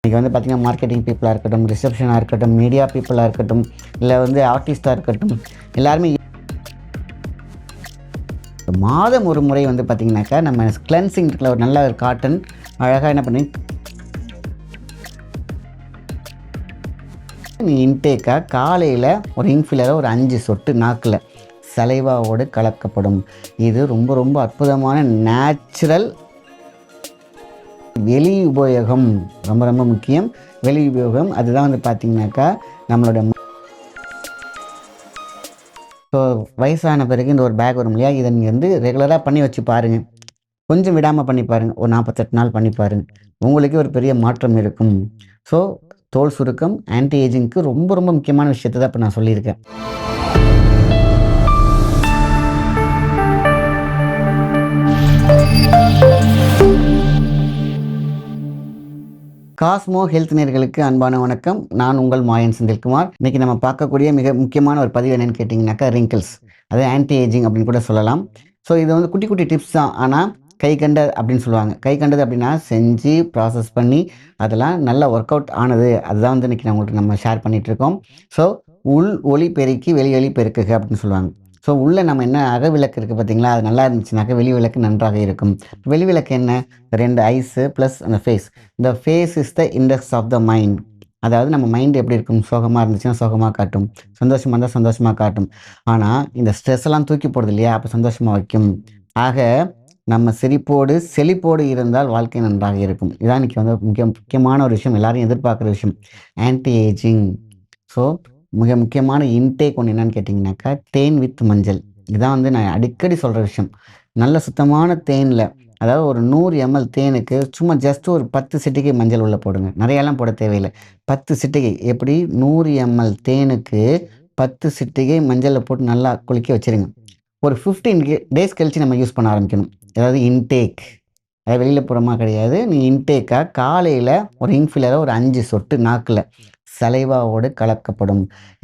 இன்றைக்கி வந்து பார்த்திங்கன்னா மார்க்கெட்டிங் பீப்புளாக இருக்கட்டும், ரிசப்ஷனாக இருக்கட்டும், மீடியா பீப்புளாக இருக்கட்டும், இல்லை வந்து ஆர்டிஸ்ட்டாக இருக்கட்டும், எல்லாருமே மாதம் ஒரு முறை வந்து பார்த்திங்கனாக்கா நம்ம கிளென்சிங் இருக்குல்ல, ஒரு நல்ல ஒரு காட்டன் அழகாக என்ன பண்ணி நீ இன்டேக்காக காலையில் ஒரு இன்ஃபிலரை ஒரு 5 சொட்டு நாக்கில் சலைவாவோடு கலக்கப்படும். இது ரொம்ப ரொம்ப அற்புதமான நேச்சுரல் வெளி உபயோகம், ரொம்ப ரொம்ப முக்கியம். வெளி உபயோகம் அதுதான் வந்து பார்த்திங்கனாக்கா நம்மளோட ஸோ வயசான பிறகு இந்த ஒரு பேக் வரும் இல்லையா, இதை நீங்கள் வந்து ரெகுலராக பண்ணி வச்சு பாருங்கள். கொஞ்சம் விடாமல் பண்ணி பாருங்கள். ஒரு 48 நாள் பண்ணி பாருங்கள். உங்களுக்கே ஒரு பெரிய மாற்றம் இருக்கும். ஸோ தோல் சுருக்கம் ஆன்டி ஏஜிங்க்கு ரொம்ப ரொம்ப முக்கியமான விஷயத்தை தான் இப்போ நான் சொல்லியிருக்கேன். காஸ்மோ ஹெல்த் நேயர்களுக்கு அன்பான வணக்கம். நான் உங்கள் மாயன் செந்தில்குமார். இன்றைக்கி நம்ம பார்க்கக்கூடிய மிக முக்கியமான ஒரு பதிவு என்னென்னு கேட்டிங்கனாக்கா ரிங்கிள்ஸ், அது ஆன்டி ஏஜிங் அப்படின்னு கூட சொல்லலாம். ஸோ இது வந்து குட்டி குட்டி டிப்ஸ் தான், ஆனால் கை கண்ட அப்படின்னு சொல்லுவாங்க. கை கண்டது அப்படின்னா செஞ்சு ப்ராசஸ் பண்ணி அதெல்லாம் நல்லா ஒர்க் அவுட் ஆனது, அதுதான் வந்து இன்றைக்கி உங்களுக்கு நம்ம ஷேர் பண்ணிகிட்ருக்கோம். ஸோ உள் ஒளி பெருக்கி வெளி ஒளி பெருக்குக அப்படின்னு சொல்லுவாங்க. ஸோ உள்ளே நம்ம என்ன அகவிளக்கு இருக்குது பார்த்தீங்களா, அது நல்லா இருந்துச்சுனாக்கா வெளி விளக்கு நன்றாக இருக்கும். வெளி விளக்கு என்ன, 2 ஐஸு ப்ளஸ் அந்த ஃபேஸ். இந்த face is the index of the mind. அதாவது நம்ம மைண்டு எப்படி இருக்கும், சோகமாக இருந்துச்சுன்னா சோகமாக காட்டும், சந்தோஷமாக இருந்தால் சந்தோஷமாக காட்டும். ஆனால் இந்த ஸ்ட்ரெஸ் எல்லாம் தூக்கி போடுது இல்லையா, அப்போ சந்தோஷமாக வைக்கும். ஆக நம்ம சிரிப்போடு செழிப்போடு இருந்தால் வாழ்க்கை நன்றாக இருக்கும். இதான் இன்றைக்கி வந்து முக்கியமான ஒரு விஷயம், எல்லாரையும் எதிர்பார்க்குற விஷயம், ஆன்டி ஏஜிங். ஸோ மிக முக்கியமான இன்டேக் ஒன்று என்னென்னு கேட்டிங்கனாக்கா தேன் வித் மஞ்சள். இதான் வந்து நான் அடிக்கடி சொல்கிற விஷயம். நல்ல சுத்தமான தேனில், அதாவது ஒரு 100 ml தேனுக்கு சும்மா ஜஸ்ட் ஒரு 10 சிட்டிகை மஞ்சள் உள்ளே போடுங்க. நிறையெல்லாம் போட தேவையில்லை. 10 சிட்டிகை, எப்படி 100 ml தேனுக்கு 10 சிட்டிகை மஞ்சளில் போட்டு நல்லா குளிக்க வச்சுருங்க. ஒரு 15 டேஸ் கழித்து நம்ம யூஸ் பண்ண ஆரம்பிக்கணும். அதாவது இன்டேக், அதாவது வெளியில் போகிறோமா கிடையாது, நீ இன்டேக்காக காலையில் ஒரு இன்ஃபிலரை ஒரு 5 சொட்டு நாக்கில் சலைவாவோடு கலக்கப்படும்.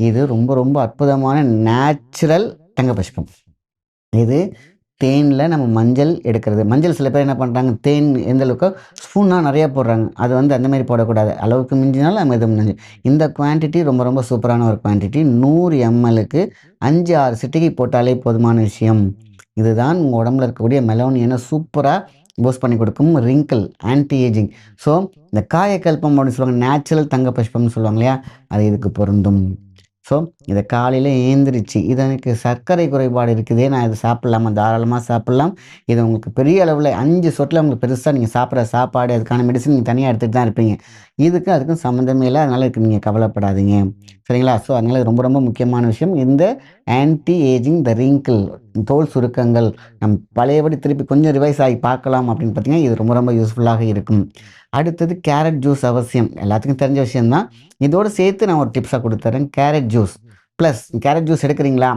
இது ரொம்ப ரொம்ப அற்புதமான நேச்சுரல் தங்க புஷ்பம். இது தேனில் நம்ம மஞ்சள் எடுக்கிறது. மஞ்சள் சில பேர் என்ன பண்ணுறாங்க, தேன் எந்த அளவுக்கு ஸ்பூனாக நிறையா போடுறாங்க. அது வந்து அந்தமாரி போடக்கூடாது. அளவுக்கு மிஞ்சினாலும் நம்ம இது முடிஞ்சு. இந்த குவான்டிட்டி ரொம்ப ரொம்ப சூப்பரான ஒரு குவான்டிட்டி. 100 mlக்கு 5-6 சிட்டிகை போட்டாலே போதுமான விஷயம். இதுதான் உங்கள் உடம்புல இருக்கக்கூடிய மெலோனியனை சூப்பராக பூஸ்ட் பண்ணி கொடுக்கும். Wrinkle anti ageing. ஸோ இந்த காயக்கல்பம் அப்படின்னு சொல்லுவாங்க, நேச்சுரல் தங்க புஷ்பம்னு சொல்லுவாங்க இல்லையா, அது இதுக்கு பொருந்தும். ஸோ இதை காலையில் ஏந்திரிச்சு, இது எனக்கு சர்க்கரை குறைபாடு இருக்குதே, நான் இதை சாப்பிட்லாமா, தாராளமாக சாப்பிட்லாம். இது உங்களுக்கு பெரிய அளவில் 5 சொட்டில் உங்களுக்கு பெருசாக நீங்கள் சாப்பிட்ற சாப்பாடு, அதுக்கான மெடிசன் நீங்கள் தனியாக எடுத்துகிட்டு தான் இருப்பீங்க. அதுக்கும் சம்மந்தமே இல்லை. அதனால் இதுக்கு நீங்கள் கவலைப்படாதீங்க, சரிங்களா? ஸோ அதனால் ரொம்ப ரொம்ப முக்கியமான விஷயம் இந்த ஆன்டி ஏஜிங், த ரிங்கிள், தோல் சுருக்கங்கள் நம் பழையபடி திருப்பி கொஞ்சம் ரிவைஸ் ஆகி பார்க்கலாம் அப்படின்னு பார்த்தீங்கன்னா இது ரொம்ப ரொம்ப யூஸ்ஃபுல்லாக இருக்கும். அடுத்தது கேரட் ஜூஸ் அவசியம், எல்லாத்துக்கும் தெரிஞ்ச விஷயந்தான். இதோடு சேர்த்து நான் ஒரு டிப்ஸாக கொடுத்துட்றேன். Carrot juice plus carrot juice எடுக்கிறீங்களா,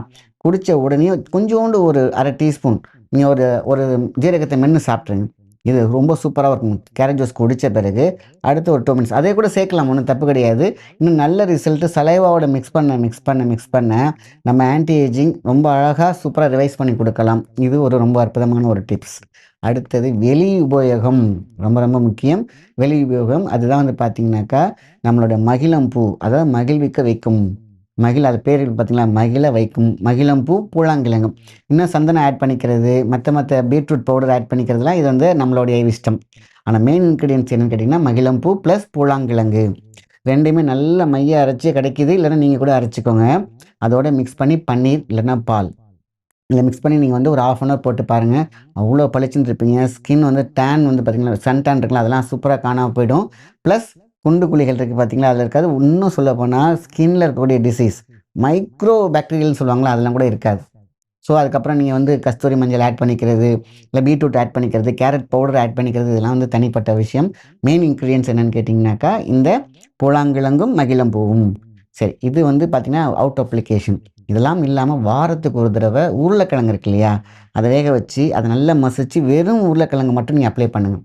குடித்த உடனே கொஞ்சோண்டு ஒரு 1/2 டீஸ்பூன் நீங்கள் ஒரு ஜீரகத்தை மென்று சாப்பிட்ருங்க. இது ரொம்ப சூப்பராக இருக்கும். கேரட் ஜூஸ் குடித்த பிறகு அடுத்து ஒரு 2 மினிட்ஸ் அதே கூட சேர்க்கலாம், ஒன்றும் தப்பு கிடையாது. இன்னும் நல்ல ரிசல்ட்டு சலைவாவோட மிக்ஸ் பண்ண நம்ம ஆன்டி ஏஜிங் ரொம்ப அழகாக சூப்பராக ரிவைஸ் பண்ணி கொடுக்கலாம். இது ஒரு ரொம்ப அற்புதமான ஒரு டிப்ஸ். அடுத்தது வெளி உபயோகம், ரொம்ப ரொம்ப முக்கியம். வெளி உபயோகம் அதுதான் வந்து பார்த்திங்கனாக்கா நம்மளோட மகிழம்பூ, அதாவது மகிழ்விக்க வைக்கும். அது பேர் பார்த்திங்களா, மகிழ வைக்கும் மகிழம்பூ, பூழாங்கிழங்கு. இன்னும் சந்தனம் ஆட் பண்ணிக்கிறது, மற்ற பீட்ரூட் பவுடர் ஆட் பண்ணிக்கிறதுலாம் இது வந்து நம்மளுடைய இஷ்டம். ஆனால் மெயின் இன்க்ரீடியன்ஸ் என்னென்னு கேட்டிங்கன்னா மகிழம்பூ ப்ளஸ் பூழாங்கிழங்கு. ரெண்டுமே நல்ல மைய அரைச்சி கிடைக்கிது, இல்லைன்னா நீங்கள் கூட அரைச்சிக்கோங்க. அதோட மிக்ஸ் பண்ணி பன்னீர் இல்லைன்னா பால் இதை மிக்ஸ் பண்ணி நீங்கள் வந்து ஒரு 1/2 hour போட்டு பாருங்கள். அவ்வளோ பளிச்சுன்னு இருப்பீங்க. ஸ்கின் வந்து டேன் வந்து பார்த்திங்கன்னா சன் டேன் இருக்குல்ல, அதெல்லாம் சூப்பராக காணாமல் போயிடும். ப்ளஸ் குண்டு குழிகள் இருக்குது பார்த்திங்களா, அதில் இருக்காது. இன்னும் சொல்ல போனால் ஸ்கின்னில் இருக்கக்கூடிய டிசீஸ், மைக்ரோ பாக்டீரியல்னு சொல்லுவாங்களா, அதெல்லாம் கூட இருக்காது. ஸோ அதுக்கப்புறம் நீங்கள் வந்து கஸ்தூரி மஞ்சள் ஆட் பண்ணிக்கிறது, இல்லை பீட்ரூட் ஆட் பண்ணிக்கிறது, கேரட் பவுடர் ஆட் பண்ணிக்கிறது, இதெல்லாம் வந்து தனிப்பட்ட விஷயம். மெயின் இன்க்ரீடியன்ஸ் என்னென்னு கேட்டிங்கனாக்கா இந்த பூழாங்கிழங்கும் மகிழம்பூவும். சரி, இது வந்து பார்த்திங்கன்னா அவுட் அப்ளிகேஷன். இதெல்லாம் இல்லாமல் வாரத்துக்கு ஒரு தடவை உருளைக்கிழங்கு இருக்கு இல்லையா, அதை வேக வச்சு அதை நல்லா மசிச்சு வெறும் உருளைக்கிழங்கு மட்டும் நீங்கள் அப்ளை பண்ணுங்கள்.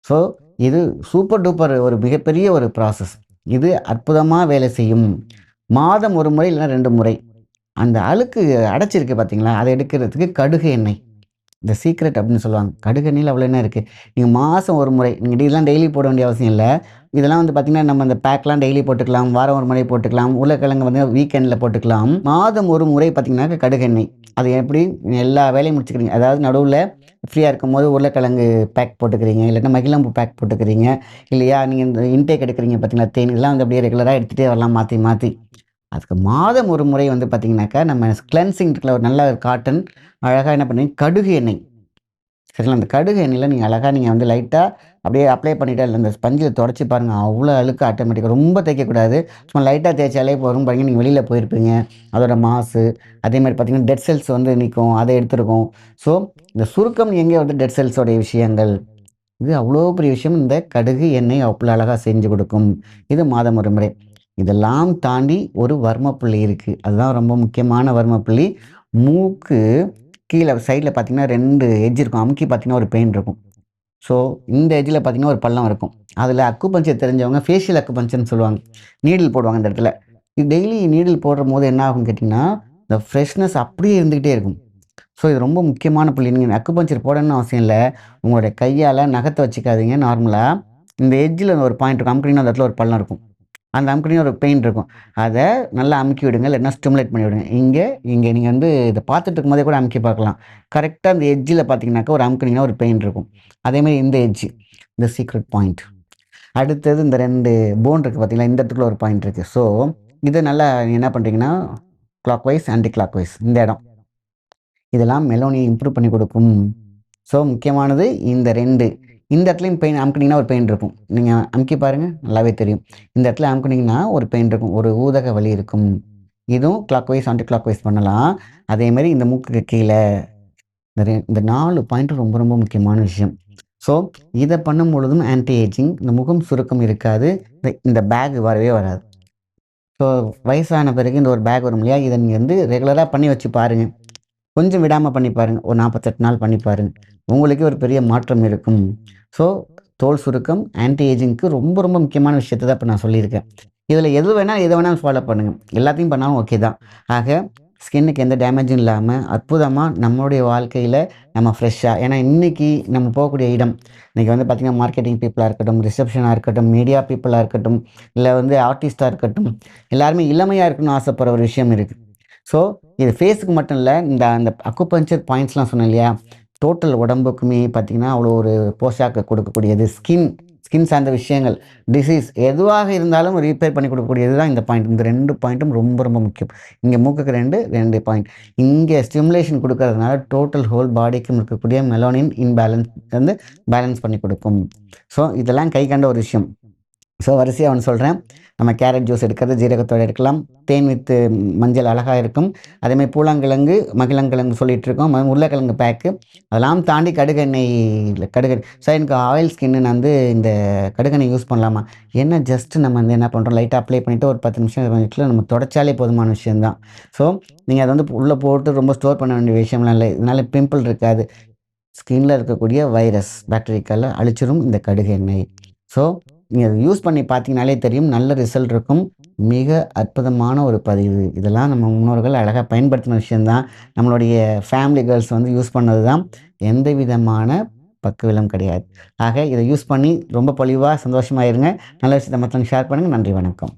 ஸோ இது சூப்பர் டூப்பர் ஒரு மிகப்பெரிய ஒரு ப்ராசஸ். இது அற்புதமாக வேலை செய்யும். மாதம் ஒரு முறை இல்லைன்னா 2 முறை அந்த அழுக்கு அடைச்சிருக்கு பார்த்தீங்களா, அதை எடுக்கிறதுக்கு கடுகு எண்ணெய், இந்த சீக்ரெட் அப்படின்னு சொல்லுவாங்க. கடுகு எண்ணெயில் அவ்வளோ என்ன இருக்குது, நீங்கள் மாதம் ஒரு முறை, நீங்கள் இதெல்லாம் டெய்லி போட வேண்டிய அவசியம் இல்லை. இதெல்லாம் வந்து பார்த்தீங்கன்னா, நம்ம அந்த பேக்லாம் டெய்லி போட்டுக்கலாம். வாரம் ஒரு முறை போட்டுக்கலாம். உருளைக்கிழங்கு வந்து வீக்கெண்டில போட்டுக்கலாம். மாதம் ஒரு முறை பார்த்தீங்கன்னாக்க கடுகு எண்ணெய். அது எப்படி எல்லா வேலையும் முடிச்சுக்கிறீங்க. அதாவது நடுவுல ஃப்ரீயா இருக்கும்போது உருளைக்கிழங்கு பேக் போட்டுக்கிறீங்க. இல்லாட்டா மகிழம்பூ பேக் போட்டுக்கிறீங்க. இல்லையா, நீங்க இந்த இன்டேக் எடுக்கிறீங்க பார்த்தீங்களா, தேன் இதெல்லாம் வந்து அப்படியே ரெகுலரா எடுத்துட்டே வரலாம் மாத்தி, மாத்தி. அதுக்கு மாதம் ஒரு முறை வந்து பார்த்தீங்கன்னாக்கா, நம்ம கிளென்சிங் இருக்குல்ல, ஒரு நல்ல காட்டன் அழகா என்ன பண்ணுவீங்க, கடுகு எண்ணெய். சரிங்களா? அந்த கடுகு எண்ணெயில நீங்க அழகா நீங்க வந்து லைட்டா அப்படியே அப்ளை பண்ணிட்டு அதில அந்த ஸ்பஞ்சில தொடச்சு பாருங்க. அவ்வளோ அழுக்கு ஆட்டோமேட்டிக்கா ரொம்ப தேய்க்கக்கூடாது. சும்மா லைட்டா தேய்ச்சாலே போதும். பாருங்க, நீங்க வெளியில போயிருப்பீங்க. அதோட மாசு, அதேமாரி பார்த்தீங்கன்னா, டெட் செல்ஸ் வந்து நிக்கும். அத எடுத்துருக்கும். ஸோ, இந்த சுருக்கம் எங்கே வருது? டெட் செல்ஸோடைய விஷயங்கள். இது அவ்வளோ பெரிய விஷயம். இந்த கடுகு எண்ணெய் அவ்வளோ அழகா செஞ்சு கொடுக்கும். இது மாதம் ஒரு முறை. இதெல்லாம் தாண்டி ஒரு வர்மப்புள்ளி இருக்கு. அதுதான் ரொம்ப முக்கியமான வர்மப்புள்ளி. மூக்கு கீழ சைட்ல பார்த்தீங்கன்னா 2 எட்ஜ் இருக்கும். அமுக்கி பார்த்தீங்கன்னா ஒரு பெயின் இருக்கும். ஸோ, இந்த எட்ஜ்ல பார்த்தீங்கன்னா ஒரு பள்ளம் இருக்கும். அதில அக்குபஞ்சர் தெரிஞ்சவங்க ஃபேஷியல் அக்குபஞ்சர்ன்னு சொல்லுவாங்க. நீடில் போடுவாங்க இந்த இடத்துல. இது டெய்லி நீடில் போடும்போது என்ன ஆகும்னு கேட்டீங்கன்னா, இந்த ஃப்ரெஷ்னஸ் அப்படியே இருந்துகிட்டே இருக்கும். ஸோ, இது ரொம்ப முக்கியமான புள்ளி. நீங்க அக்குபஞ்சர் போடணும்னு அவசியம் இல்ல. உங்களுடைய கையால நகத்த வச்சுக்காதீங்க. நார்மலா இந்த எட்ஜ்ல ஒரு பாயிண்ட் இருக்கும். அமுக்குனீங்கன்னா அந்த இடத்துல ஒரு பள்ளம் இருக்கும். அந்த அமுக்குனீங்கன்னா ஒரு பெயின் இருக்கும். அத நல்லா அமுக்கி விடுங்க. இல்லன்னா ஸ்டிமுலேட் பண்ணி விடுங்க. இங்க இங்க நீங்க வந்து இத பார்த்துட்டு இருக்கும்போதே கூட அமுக்கி பார்க்கலாம். கரெக்ட்டா அந்த எட்ஜ்ல பார்த்தீங்கன்னாக்கா, ஒரு அமுக்குனீங்கன்னா ஒரு பெயின் இருக்கும். அதேமாரி இந்த எட்ஜ், இந்த சீக்ரெட் பாயிண்ட். அடுத்தது இந்த 2 போன் இருக்கு பார்த்தீங்களா? இந்த இடத்துக்குள்ள ஒரு பாயிண்ட் இருக்கு. ஸோ, இத நல்லா நீங்க என்ன பண்றீங்கன்னா, clockwise, anticlockwise இந்த இடம். இதெல்லாம் மெலோனிய இம்ப்ரூவ் பண்ணி கொடுக்கும். ஸோ, முக்கியமானது இந்த 2. இந்த இடத்துலயும் பெயின் அமுக்குனீங்கன்னா ஒரு பெயின் இருக்கும். நீங்க அமுக்கி பாருங்க, நல்லாவே தெரியும். இந்த இடத்துல அமுக்குனீங்கன்னா ஒரு பெயின் இருக்கும். ஒரு ஊதக வலி இருக்கும். இதுவும் clockwise, anticlockwise பண்ணலாம். அதேமாரி இந்த மூக்குக்கு கீழ இந்த 4 பாயிண்ட்டும் ரொம்ப ரொம்ப முக்கியமான விஷயம். ஸோ, இத பண்ணும்பொழுதும் ஆன்டி ஏஜிங், இந்த முகம் சுருக்கம் இருக்காது. இந்த பேக் வரவே வராது. ஸோ, வயசான பிறகு இந்த ஒரு பேக் வரும் இல்லையா? இத நீங்க வந்து ரெகுலரா பண்ணி வச்சு பாருங்க. கொஞ்சம் விடாம பண்ணி பாருங்க. ஒரு 48 நாள் பண்ணி பாருங்க. உங்களுக்கே ஒரு பெரிய மாற்றம் இருக்கும். ஸோ, தோல் சுருக்கம், ஆன்டி ஏஜிங்க்கு ரொம்ப ரொம்ப முக்கியமான விஷயத்த தான் இப்ப நான் சொல்லியிருக்கேன். இதில எத வேணாலும் ஃபாலோ பண்ணுங்க. எல்லாத்தையும் பண்ணாலும் ஓகே தான். ஆக ஸ்கின்னுக்கு எந்த டேமேஜும் இல்லாம அற்புதமா நம்மளுடைய வாழ்க்கையில நம்ம ஃப்ரெஷ்ஷா, ஏன்னா இன்னைக்கு நம்ம போகக்கூடிய இடம், இன்னைக்கு வந்து பார்த்தீங்கன்னா, மார்க்கெட்டிங் பீப்பிளா இருக்கட்டும், ரிசப்ஷனா இருக்கட்டும், மீடியா பீப்பிளா இருக்கட்டும், இல்ல வந்து ஆர்டிஸ்ட்டா இருக்கட்டும், எல்லாருமே இளமையா இருக்கணும்னு ஆசைப்படுற ஒரு விஷயம் இருக்கு. ஸோ, இது ஃபேஸுக்கு மட்டும் இல்ல. அந்த அக்குபஞ்சர் பாயிண்ட்ஸ்லாம் சொன்னேன் இல்லையா? டோட்டல் உடம்புக்குமே பார்த்தீங்கன்னா, அவ்வளோ ஒரு போஷாக்க கொடுக்கக்கூடியது. ஸ்கின் ஸ்கின் சார்ந்த விஷயங்கள், டிசீஸ் எதுவாக இருந்தாலும் ரிப்பேர் பண்ணி கொடுக்கக்கூடியது தான் இந்த பாயிண்ட். இந்த 2 பாயிண்ட்டும் ரொம்ப ரொம்ப முக்கியம். இங்க மூக்குக்கு 2 பாயிண்ட். இங்க ஸ்டிமுலேஷன் குடுக்கறதுனால டோட்டல் ஹோல் பாடிக்கும் இருக்கக்கூடிய மெலோனின் இன்பேலன்ஸ் வந்து பேலன்ஸ் பண்ணி கொடுக்கும். ஸோ, இதெல்லாம் கை கண்ட ஒரு விஷயம். ஸோ, வரிசையா ஒண்ணு சொல்றேன். நம்ம கேரட் ஜூஸ் எடுக்கிறது ஜீரகத்தோட எடுக்கலாம். தேன் வித்து மஞ்சள் அழகா இருக்கும். அதேமாரி பூலாங்கிழங்கு, மகிழங்கிழங்கு சொல்லிட்டு இருக்கோம். உருளைக்கிழங்கு பேக்கு. அதெல்லாம் தாண்டி கடுகு சார், எனக்கு ஆயில் ஸ்கின்னு, நான் வந்து இந்த கடுகெண்ணெய் யூஸ் பண்ணலாமா? என்ன ஜஸ்ட் நம்ம வந்து என்ன பண்றோம், லைட்டா அப்ளை பண்ணிட்டு ஒரு 10 நிமிஷம், 20 நிமிஷத்துல நம்ம தொடச்சாலே போதுமான விஷயம் தான். ஸோ, நீங்க அத வந்து உள்ள போட்டு ரொம்ப ஸ்டோர் பண்ண வேண்டிய விஷயம்லாம் இல்ல. இதனால பிம்பிள் இருக்காது. ஸ்கின்ல இருக்கக்கூடிய வைரஸ், பாக்டீரியாக்கள அழிச்சிரும் இந்த கடுகு எண்ணெய். ஸோ, நீங்க அத யூஸ் பண்ணி பார்த்தீங்கனாலே தெரியும். நல்ல ரிசல்ட் இருக்கும். மிக அற்புதமான ஒரு பதிவு. இதெல்லாம் நம்ம முன்னோர்கள் அழகா பயன்படுத்தின விஷயம் தான். நம்மளுடைய ஃபேமிலி கேர்ள்ஸ் வந்து யூஸ் பண்ணது தான். எந்த விதமான பக்கவிளைவும் கிடையாது. ஆக இத யூஸ் பண்ணி ரொம்ப பொலிவா, சந்தோஷமா இருங்க. நல்ல விஷயத்த மத்தவங்களுக்கு ஷேர் பண்ணுங்க. நன்றி, வணக்கம்.